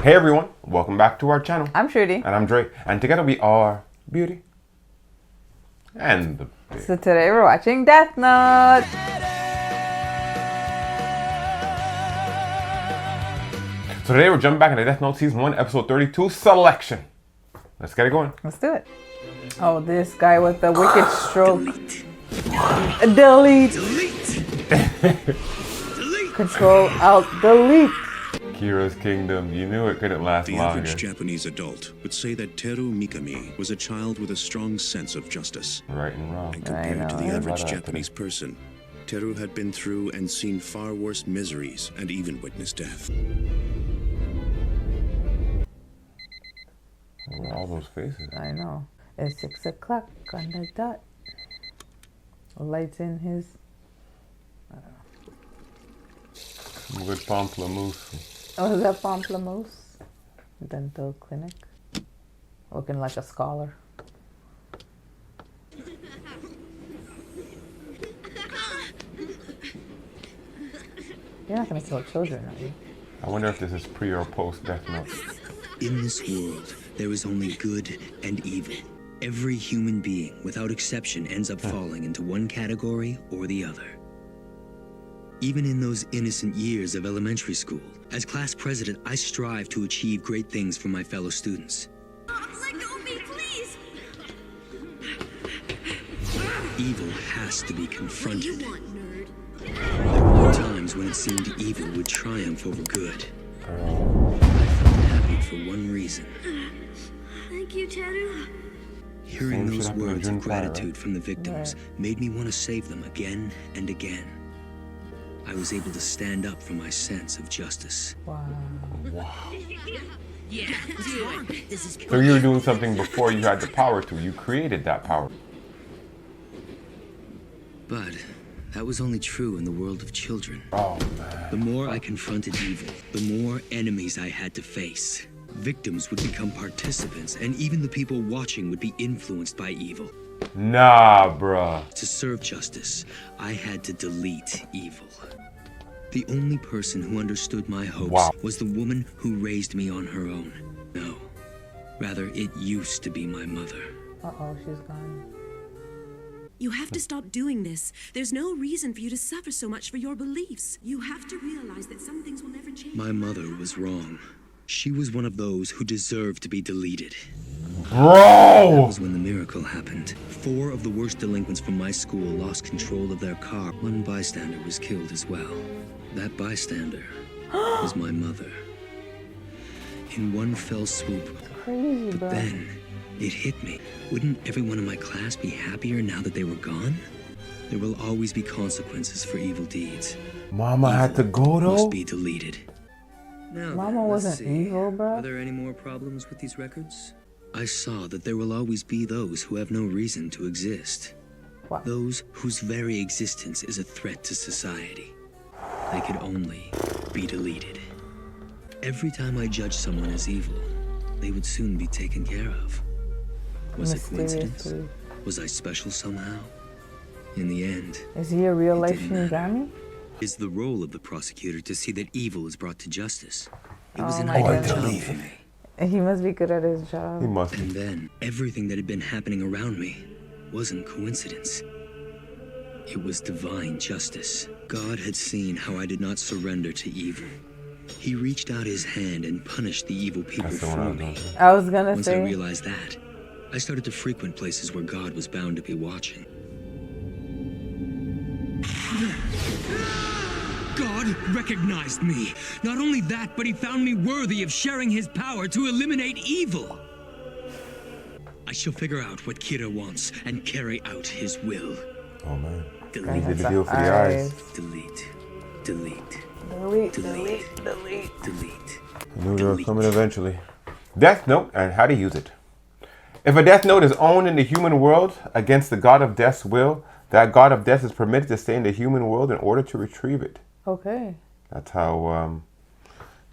Hey everyone, welcome back to our channel. I'm Shruti. And I'm Dre. And together we are Beauty and the Bear. So today we're watching Death Note. So today we're jumping back into Death Note Season 1, Episode 32 Selection. Let's get it going. Let's do it. Oh, this guy with the wicked stroke. Delete. Control, Alt, delete. Kira's Kingdom, you knew it couldn't last longer. The average Japanese adult would say that Teru Mikami was a child with a strong sense of justice. Right and wrong. And compared to the average Japanese person, Teru had been through and seen far worse miseries and even witnessed death. What are all those faces? I know. It's 6 o'clock on the dot. Lights in his... With Pamplemousse. Oh, is that Pamplemousse? Dental clinic. Looking like a scholar. You're not gonna kill children, are you? I wonder if this is pre or post Death Note. In this world, there is only good and evil. Every human being, without exception, ends up falling into one category or the other. Even in those innocent years of elementary school, as class president, I strive to achieve great things for my fellow students. Let go of me, please! Evil has to be confronted. What do you want, nerd? There were times when it seemed evil would triumph over good. I felt happy for one reason. Thank you, Teru. Hearing Same shit those happened in words June of Fire, gratitude right? from the victims made me want to save them again and again. I was able to stand up for my sense of justice. Wow. Wow. Yeah, do it. This is So you were doing something before you had the power to. You created that power. But that was only true in the world of children. Oh, man. The more I confronted evil, the more enemies I had to face. Victims would become participants, and even the people watching would be influenced by evil. Nah, bruh. To serve justice, I had to delete evil. The only person who understood my hopes was the woman who raised me on her own. No, rather it used to be my mother. Uh-oh, she's gone. You have to stop doing this. There's no reason for you to suffer so much for your beliefs. You have to realize that some things will never change. My mother was wrong. She was one of those who deserved to be deleted. That Bro! was when the miracle happened. 4 of the worst delinquents from my school lost control of their car. One bystander was killed as well. That bystander was my mother. In one fell swoop. Crazy, bro. Then, it hit me. Wouldn't everyone in my class be happier now that they were gone? There will always be consequences for evil deeds. Mama had to go though? Must be deleted. Now, Mama let's wasn't see. evil, bro. Are there any more problems with these records? I saw that there will always be those who have no reason to exist. Wow. Those whose very existence is a threat to society. They could only be deleted. Every time I judged someone as evil, they would soon be taken care of. Was it coincidence? Mysteriously. Was I special somehow? In the end, Is he a real life didn't matter. Shinigami? it's the role of the prosecutor to see that evil is brought to justice. It was Oh an my ideal goodness. job for me. He must be good at his He job. must And be. then, everything that had been happening around me wasn't coincidence. It was divine justice. God had seen how I did not surrender to evil. He reached out his hand and punished the evil people That's the one I for was me. going to. I was gonna Once I say, realized that, I started to frequent places where God was bound to be watching. God recognized me. Not only that, but he found me worthy of sharing his power to eliminate evil. I shall figure out what Kira wants and carry out his will. Oh, man. He Delete, did the deal for the eyes. delete, delete, delete, delete, delete. delete. I knew they were coming eventually. Death Note and how to use it. If a Death Note is owned in the human world against the God of Death's will, that God of Death is permitted to stay in the human world in order to retrieve it. Okay. That's how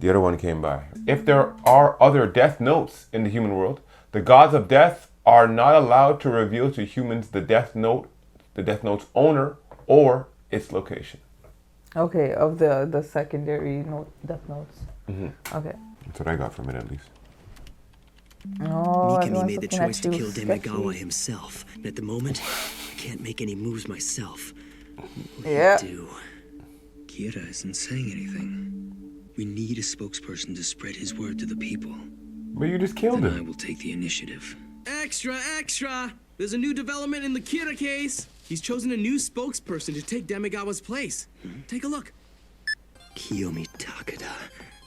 the other one came by. If there are other Death Notes in the human world, the gods of death are not allowed to reveal to humans the Death Note's owner or its location. Okay, of the secondary death notes. Mm-hmm. Okay. That's what I got from it, at least. Oh, Mikami everyone's made the looking at choice to you kill sketchy. Demegawa himself. And at the moment, I can't make any moves myself. What will Yeah. he do? Kira isn't saying anything. We need a spokesperson to spread his word to the people. But you just killed Then I him. will take the initiative. Extra, extra! There's a new development in the Kira case. He's chosen a new spokesperson to take Demegawa's place. Take a look. Kiyomi Takada.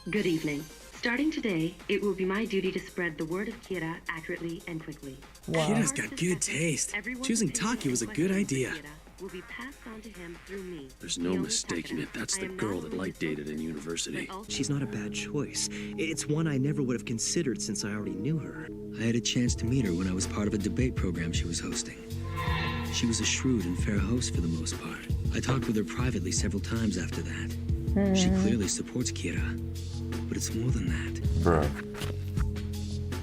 Good evening. Starting today, it will be my duty to spread the word of Kira accurately and quickly. Wow. Kira's got good taste. Choosing Taki was a good idea. Will be passed on to him through me. There's no Kiyomi mistaking Takada. it. That's I the am girl not that only Light the dated in spokesperson, university. but also She's not a bad choice. It's one I never would have considered since I already knew her. I had a chance to meet her when I was part of a debate program she was hosting. She was a shrewd and fair host for the most part. I talked with her privately several times after that. She clearly supports Kira, but it's more than that. Bruh.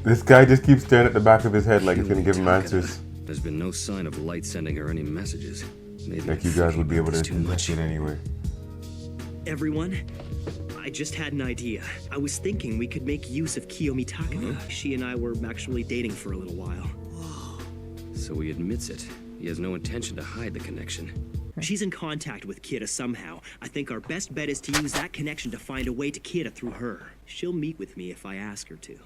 This guy just keeps staring at the back of his head like he's gonna give him answers. There's been no sign of Light sending her any messages. Maybe Like you guys would be able to too much. invest it anyway. Everyone, I just had an idea. I was thinking we could make use of Kiyomi Takada. She and I were actually dating for a little while. So he admits it. He has no intention to hide the connection. She's in contact with Kira somehow. I think our best bet is to use that connection to find a way to Kira through her. She'll meet with me if I ask her to.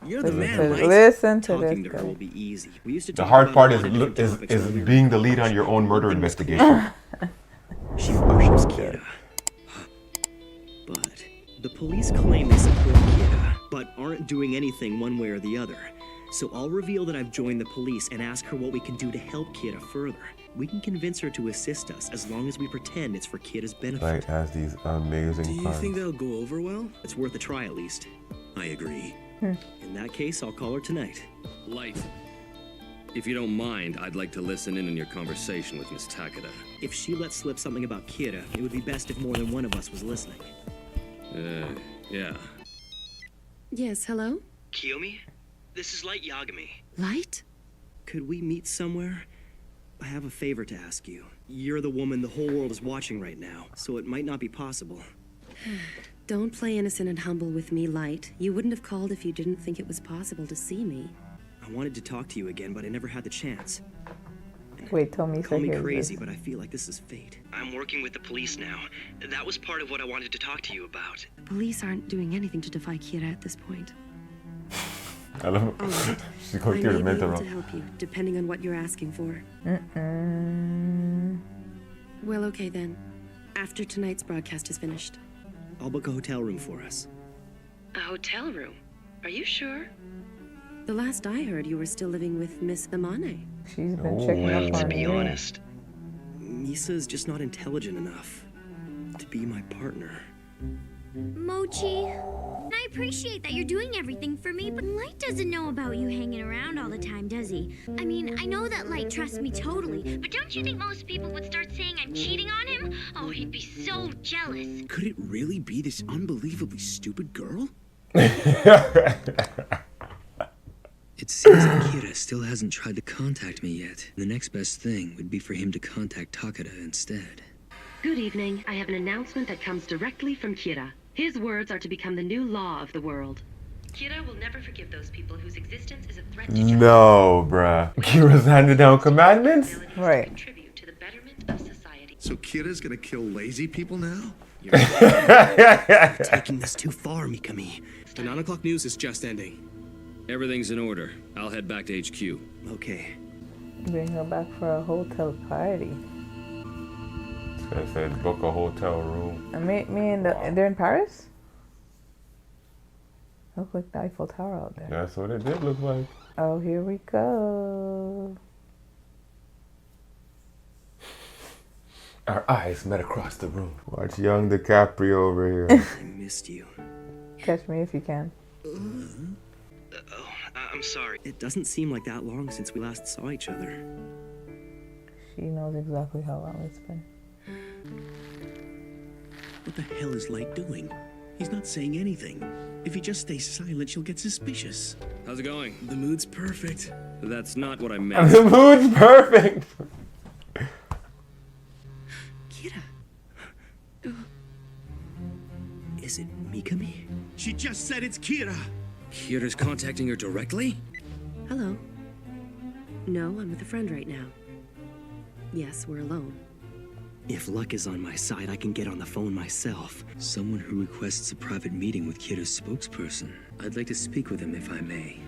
You're the man, Listen, Light. listen to Talking this to her will guy. be easy. We used to The talk hard about part a is lot of different topics when we were being the lead on your own murder investigation. She worships Kira. But the police claim they support Kira, but aren't doing anything one way or the other. So I'll reveal that I've joined the police and ask her what we can do to help Kira further. We can convince her to assist us as long as we pretend it's for Kira's benefit. Light has these amazing Do you plans. think that'll go over well? It's worth a try at least. I agree. In that case, I'll call her tonight. Light, if you don't mind, I'd like to listen in on your conversation with Miss Takada. If she let slip something about Kira, it would be best if more than one of us was listening. Yeah. Yes, hello? Kiyomi, this is Light Yagami. Light? Could we meet somewhere? I have a favor to ask you. You're the woman the whole world is watching right now, so it might not be possible. Don't play innocent and humble with me, Light. You wouldn't have called if you didn't think it was possible to see me. I wanted to talk to you again, but I never had the chance. Wait, tell me. Call me here's crazy, this. but I feel like this is fate. I'm working with the police now. That was part of what I wanted to talk to you about. The police aren't doing anything to defy Kira at this point. I love it. All right. She's I going may through be the mental able to room. help you, depending on what you're asking for. Well, okay then. After tonight's broadcast is finished. I'll book a hotel room for us. A hotel room? Are you sure? The last I heard, you were still living with Miss Amane. She's been checking Well, up to on be you. honest, Misa's just not intelligent enough to be my partner. Mochi, I appreciate that you're doing everything for me, but Light doesn't know about you hanging around all the time, does he? I mean, I know that Light trusts me totally, but don't you think most people would start saying I'm cheating on him? Oh, he'd be so jealous. Could it really be this unbelievably stupid girl? It seems that Kira still hasn't tried to contact me yet. The next best thing would be for him to contact Takada instead. Good evening. I have an announcement that comes directly from Kira. His words are to become the new law of the world. Kira will never forgive those people whose existence is a threat to justice. No, bruh. Kira's handed down commandments? Abilities to Right. contribute to the betterment of society. So Kira's gonna kill lazy people now? Taking this too far, Mikami. The 9 o'clock news is just ending. Everything's in order. I'll head back to HQ. Okay. Bring her back for a hotel party. This guy said book a hotel room. And me and they're in Paris? Look like the Eiffel Tower out there. That's what it did look like. Oh, here we go. Our eyes met across the room. Watch young DiCaprio over here. I missed you. Catch me if you can. I'm sorry. It doesn't seem like that long since we last saw each other. She knows exactly how long it's been. What the hell is Light doing? He's not saying anything. If he just stays silent, she'll get suspicious. How's it going? The mood's perfect. That's not what I meant. The mood's perfect. Kira. Is Is it Mikami? She just said it's Kira. Kira's contacting her directly? Hello. No, I'm with a friend right now. Yes, we're alone. If luck is on my side, I can get on the phone myself. Someone who requests a private meeting with Kira's spokesperson. I'd like to speak with him if I may.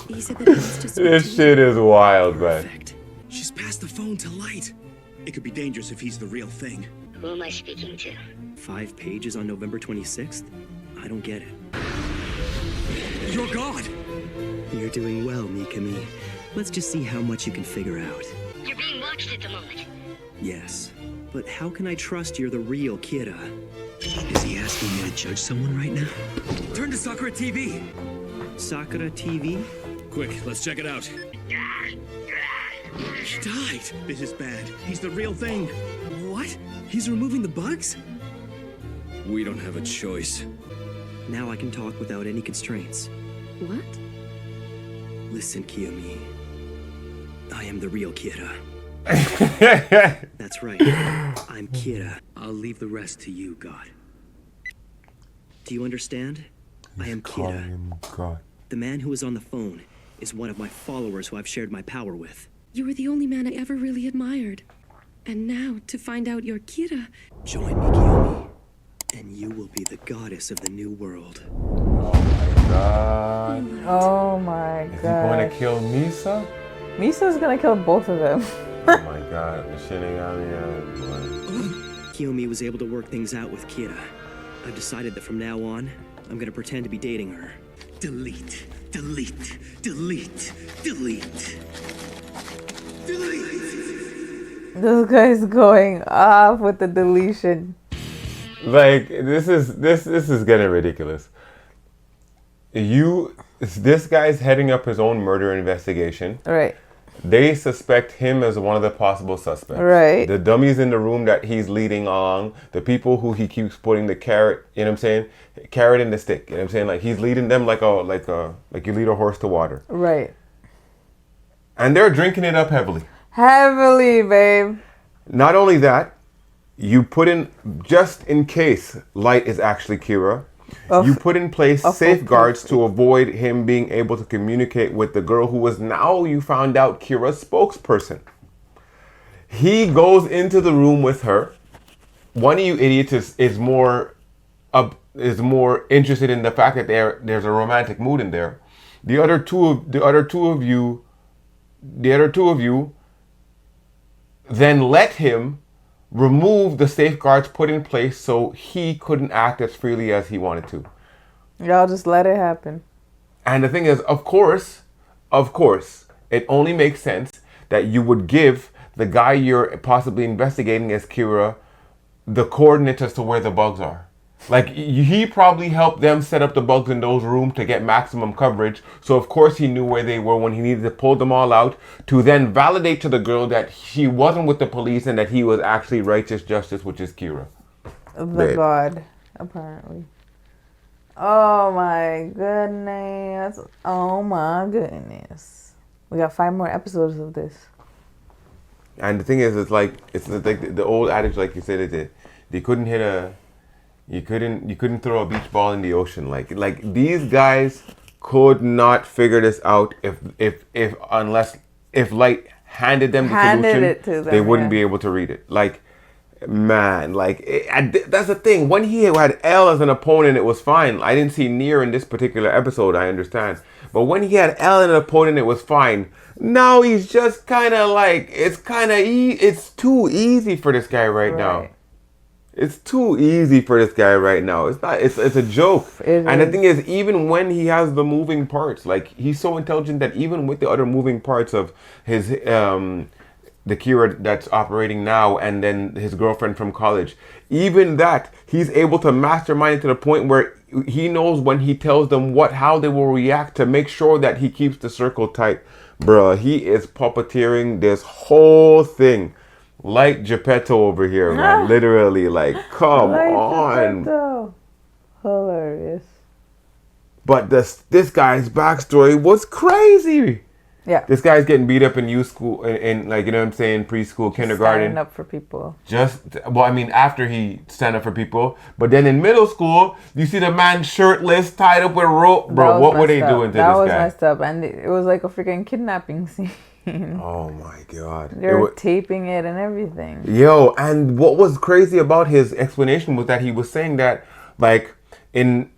He said that it's just This shit is wild, man. Perfect. She's passed the phone to Light. It could be dangerous if he's the real thing. Who am I speaking to? 5 pages on November 26th? I don't get it. You're God! You're doing well, Mikami. Let's just see how much you can figure out. You're being watched at the moment. Yes, but how can I trust you're the real Kira? Is he asking me to judge someone right now? Turn to Sakura TV. Sakura TV? Quick, let's check it out. He died. This is bad. He's the real thing. What? He's removing the bugs? We don't have a choice. Now I can talk without any constraints. What? Listen, Kiyomi. I am the real Kira. That's right. I'm Kira. I'll leave the rest to you, God. Do you understand? I am Kira. God. The man who is on the phone is one of my followers who I've shared my power with. You were the only man I ever really admired. And now, to find out you're Kira... Join me, Kiyomi, and you will be the goddess of the new world. God. Oh my Is he going god. to kill Misa? Misa's gonna kill both of them. Oh my god. The Shinigami. Boy. Kiyomi was able to work things out with Kira. I've decided that from now on, I'm gonna pretend to be dating her. Delete. Delete. Delete. Delete. Delete. This guy's going off with the deletion. Like this is getting ridiculous. This guy's heading up his own murder investigation. Right. They suspect him as one of the possible suspects. Right. The dummies in the room that he's leading along, the people who he keeps putting the carrot, you know what I'm saying? Carrot in the stick, you know what I'm saying? Like he's leading them like you lead a horse to water. Right. And they're drinking it up heavily. Heavily, babe. Not only that, you put in, just in case Light is actually Kira, you put in place safeguards to avoid him being able to communicate with the girl who was now, you found out, Kira's spokesperson. He goes into the room with her. One of you idiots is more interested in the fact that there's a romantic mood in there. The other two of you then let him remove the safeguards put in place so he couldn't act as freely as he wanted to. Y'all just let it happen. And the thing is, of course, it only makes sense that you would give the guy you're possibly investigating as Kira the coordinates as to where the bugs are. Like, he probably helped them set up the bugs in those rooms to get maximum coverage. So, of course, he knew where they were when he needed to pull them all out to then validate to the girl that he wasn't with the police and that he was actually righteous justice, which is Kira. The god, apparently. Oh, my goodness. Oh, my goodness. We got 5 more episodes of this. And the thing is, it's like the old adage, like you said, they couldn't hit a... You couldn't throw a beach ball in the ocean. Like these guys could not figure this out unless Light handed them the solution, they wouldn't be able to read it. Like, man, that's the thing. When he had L as an opponent, it was fine. I didn't see Nier in this particular episode, I understand. But when he had L as an opponent, it was fine. Now he's just kind of like, it's too easy for this guy right now. It's too easy for this guy right now. It's not. It's a joke. And the thing is, even when he has the moving parts, like he's so intelligent that even with the other moving parts of his the Kira that's operating now, and then his girlfriend from college, even that he's able to mastermind it to the point where he knows when he tells them how they will react to make sure that he keeps the circle tight. Bruh, he is puppeteering this whole thing. Like Geppetto over here, man. Literally, like, come on. Geppetto. Hilarious. But this guy's backstory was crazy. Yeah. This guy's getting beat up in youth school, in like, you know what I'm saying, preschool, kindergarten. Standing up for people. After he stand up for people. But then in middle school, you see the man shirtless, tied up with rope. Bro, what were they doing to this guy? That was messed up. And it was like a freaking kidnapping scene. Oh my God. They were taping it and everything. Yo, and what was crazy about his explanation was that he was saying that, like, in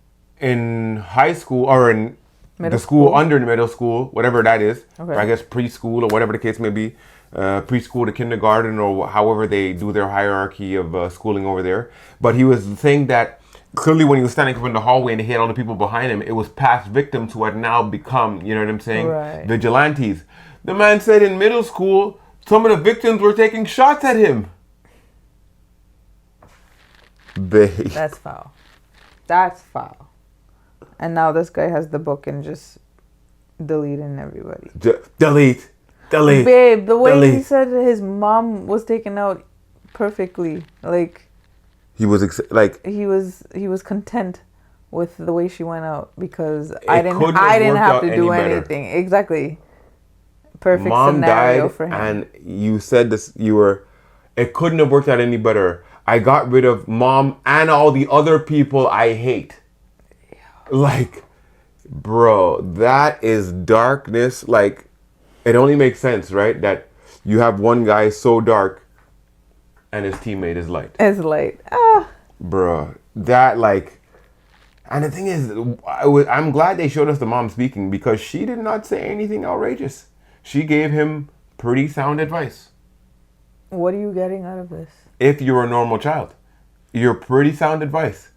high school or in the school under middle school, whatever that is, or I guess preschool or whatever the case may be, preschool to kindergarten or however they do their hierarchy of schooling over there. But he was saying that clearly when he was standing up in the hallway and he had all the people behind him, it was past victims who had now become, you know what I'm saying, vigilantes. The man said in middle school, some of the victims were taking shots at him. Babe. That's foul. That's foul. And now this guy has the book and just deleting everybody. Delete. Babe, the way he said his mom was taken out perfectly. Like he was he was content with the way she went out because I didn't have to do anything. Exactly. Perfect Mom scenario died, for him. and you said this. It couldn't have worked out any better. I got rid of mom and all the other people I hate. Like, bro, that is darkness. Like, it only makes sense, right? That you have one guy so dark, and his teammate is light. It's light. Bro, that like. And the thing is, I'm glad they showed us the mom speaking because she did not say anything outrageous. She gave him pretty sound advice. What are you getting out of this? If you're a normal child, you're pretty sound advice.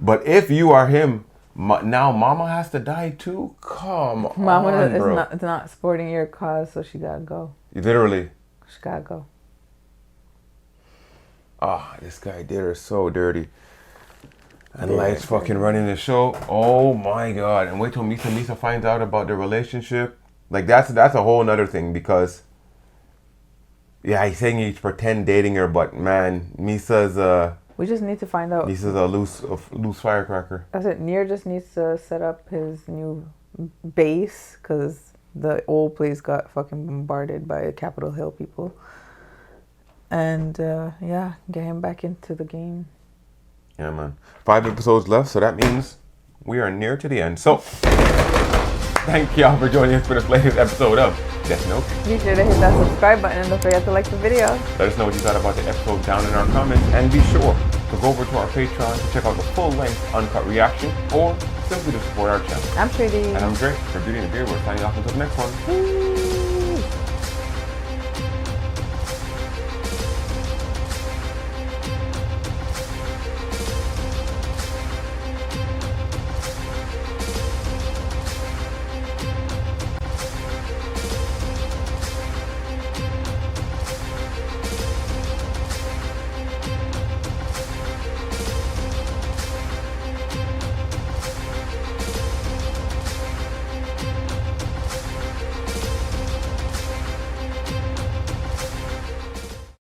But if you are him, now mama has to die too? Come on, bro. It's not supporting your cause, so she gotta go. Literally. She gotta go. This guy did her so dirty. And Light's fucking running the show. Oh my God. And wait till Misa finds out about the relationship. Like that's a whole nother thing because he's saying he's pretend dating her, but man, Misa's we just need to find out. Misa's a loose firecracker. That's it. Nier just needs to set up his new base because the old place got fucking bombarded by Capitol Hill people. And get him back into the game. Yeah, man. 5 episodes left, so that means we are near to the end. So, thank y'all for joining us for this latest episode of Death Note. Be sure to hit that subscribe button and don't forget to like the video. Let us know what you thought about the episode down in our comments, and be sure to go over to our Patreon to check out the full-length uncut reaction, or simply to support our channel. I'm Shruti. And I'm Dre. For Beauty and the Beard, we're signing off until the next one.